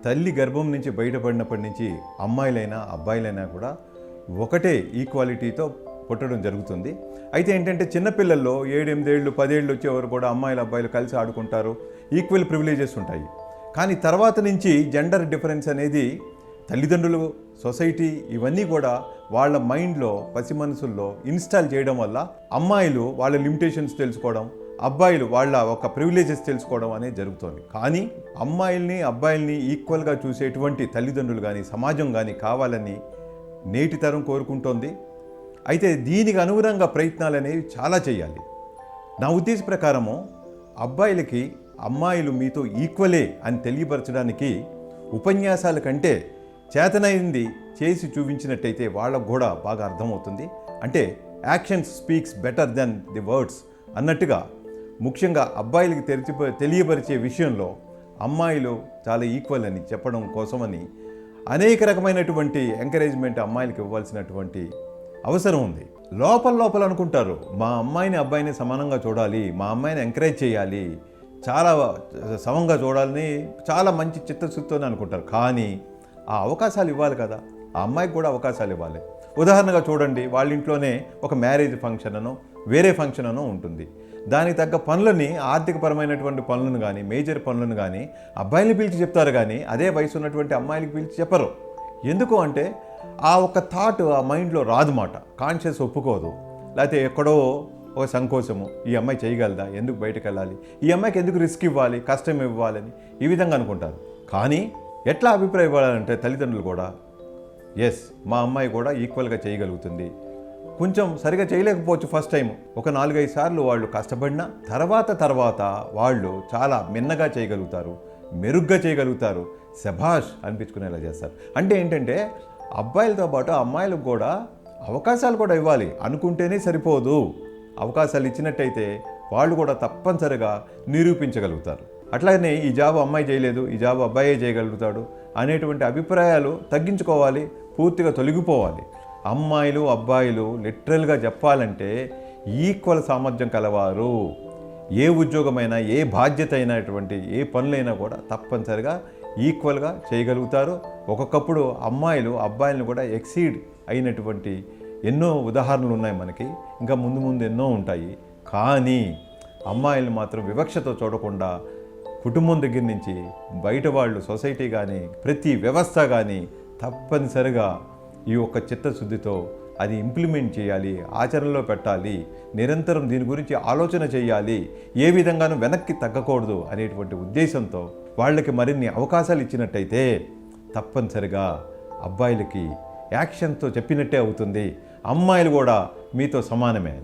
తల్లి గర్భం నుంచి బయటపడినప్పటి నుంచి అమ్మాయిలైనా అబ్బాయిలైనా కూడా ఒకటే ఈక్వాలిటీతో పుట్టడం జరుగుతుంది. అయితే ఏంటంటే చిన్నపిల్లల్లో 7, 8 ఏళ్ళు 10 ఏళ్ళు వచ్చేవారు కూడా అమ్మాయిలు అబ్బాయిలు కలిసి ఆడుకుంటారు, ఈక్వల్ ప్రివిలేజెస్ ఉంటాయి. కానీ తర్వాత నుంచి జెండర్ డిఫరెన్స్ అనేది తల్లిదండ్రులు, సొసైటీ ఇవన్నీ కూడా వాళ్ళ మైండ్లో, పసి మనసుల్లో ఇన్స్టాల్ చేయడం వల్ల అమ్మాయిలు వాళ్ళ లిమిటేషన్స్ తెలుసుకోవడం, అబ్బాయిలు వాళ్ళ ఒక ప్రివిలేజెస్ తెలుసుకోవడం అనేది జరుగుతుంది. కానీ అమ్మాయిల్ని అబ్బాయిల్ని ఈక్వల్గా చూసేటువంటి తల్లిదండ్రులు కానీ సమాజం కానీ కావాలని నేటి తరం కోరుకుంటోంది. అయితే దీనికి అనుగుణంగా ప్రయత్నాలు అనేవి చాలా చేయాలి. నా ఉద్దేశ ప్రకారము అబ్బాయిలకి అమ్మాయిలు మీతో ఈక్వలే అని తెలియపరచడానికి ఉపన్యాసాల కంటే చేతనైంది చేసి చూపించినట్టయితే వాళ్ళకు కూడా బాగా అర్థమవుతుంది. అంటే actions speaks better than the words అన్నట్టుగా ముఖ్యంగా అబ్బాయిలకి తెలియపరిచే విషయంలో అమ్మాయిలు చాలా ఈక్వల్ అని చెప్పడం కోసమని అనేక రకమైనటువంటి ఎంకరేజ్మెంట్ అమ్మాయిలకి ఇవ్వాల్సినటువంటి అవసరం ఉంది. లోపల అనుకుంటారు, మా అమ్మాయిని అబ్బాయిని సమానంగా చూడాలి, మా అమ్మాయిని ఎంకరేజ్ చేయాలి, చాలా సమంగా చూడాలని చాలా మంచి చిత్తశుద్ధితోనే అనుకుంటారు. కానీ ఆ అవకాశాలు ఇవ్వాలి కదా, ఆ అమ్మాయికి కూడా అవకాశాలు ఇవ్వాలి. ఉదాహరణగా చూడండి, వాళ్ళ ఇంట్లోనే ఒక మ్యారేజ్ ఫంక్షన్ అనో వేరే ఫంక్షన్ అనో ఉంటుంది. దానికి తగ్గ పనులని, ఆర్థికపరమైనటువంటి పనులను కానీ మేజర్ పనులను కానీ అబ్బాయిని పిలిచి చెప్తారు, కానీ అదే వయసు ఉన్నటువంటి అమ్మాయిలకి పిలిచి చెప్పరు. ఎందుకు అంటే ఆ ఒక థాట్ ఆ మైండ్లో రాదుమాట, కాన్షియస్ ఒప్పుకోదు. లేకపోతే ఎక్కడో ఒక సంకోచము, ఈ అమ్మాయి చేయగలదా, ఎందుకు బయటకు వెళ్ళాలి, ఈ అమ్మాయికి ఎందుకు రిస్క్ ఇవ్వాలి, కష్టం ఇవ్వాలని ఈ విధంగా అనుకుంటారు. కానీ ఎట్లా అభిప్రాయం ఇవ్వాలంటే తల్లిదండ్రులు కూడా ఎస్ మా అమ్మాయి కూడా ఈక్వల్గా చేయగలుగుతుంది, కొంచెం సరిగా చేయలేకపోవచ్చు ఫస్ట్ టైం, ఒక 4-5 సార్లు వాళ్ళు కష్టపడినా తర్వాత వాళ్ళు చాలా మిన్నగా చేయగలుగుతారు, మెరుగ్గా చేయగలుగుతారు, శభాష్ అనిపించుకునేలా చేస్తారు. అంటే ఏంటంటే అబ్బాయిలతో పాటు అమ్మాయిలకు కూడా అవకాశాలు కూడా ఇవ్వాలి, అనుకుంటేనే సరిపోదు. అవకాశాలు ఇచ్చినట్టయితే వాళ్ళు కూడా తప్పనిసరిగా నిరూపించగలుగుతారు. అట్లాగనే ఈ జాబ్ అమ్మాయి చేయలేదు, ఈ జాబ్ అబ్బాయే చేయగలుగుతాడు అనేటువంటి అభిప్రాయాలు తగ్గించుకోవాలి, పూర్తిగా తొలగిపోవాలి. అమ్మాయిలు అబ్బాయిలు లిటరల్గా చెప్పాలంటే ఈక్వల్ సామర్థ్యం కలవారు. ఏ ఉద్యోగమైనా, ఏ బాధ్యత అయినటువంటి ఏ పనులైనా కూడా తప్పనిసరిగా ఈక్వల్గా చేయగలుగుతారు. ఒక్కొక్కప్పుడు అమ్మాయిలు అబ్బాయిలను కూడా ఎక్సీడ్ అయినటువంటి ఎన్నో ఉదాహరణలు ఉన్నాయి మనకి, ఇంకా ముందు ఎన్నో ఉంటాయి. కానీ అమ్మాయిలు మాత్రం వివక్షతో చూడకుండా కుటుంబం దగ్గర నుంచి బయట వాళ్ళు, సొసైటీ కానీ ప్రతి వ్యవస్థ కానీ తప్పనిసరిగా ఈ ఒక్క చిత్తశుద్ధితో అది ఇంప్లిమెంట్ చేయాలి, ఆచరణలో పెట్టాలి, నిరంతరం దీని గురించి ఆలోచన చేయాలి, ఏ విధంగానూ వెనక్కి తగ్గకూడదు అనేటువంటి ఉద్దేశంతో వాళ్ళకి మరిన్ని అవకాశాలు ఇచ్చినట్టయితే తప్పనిసరిగా అబ్బాయిలకి యాక్షన్తో చెప్పినట్టే అవుతుంది, అమ్మాయిలు కూడా మీతో సమానమే.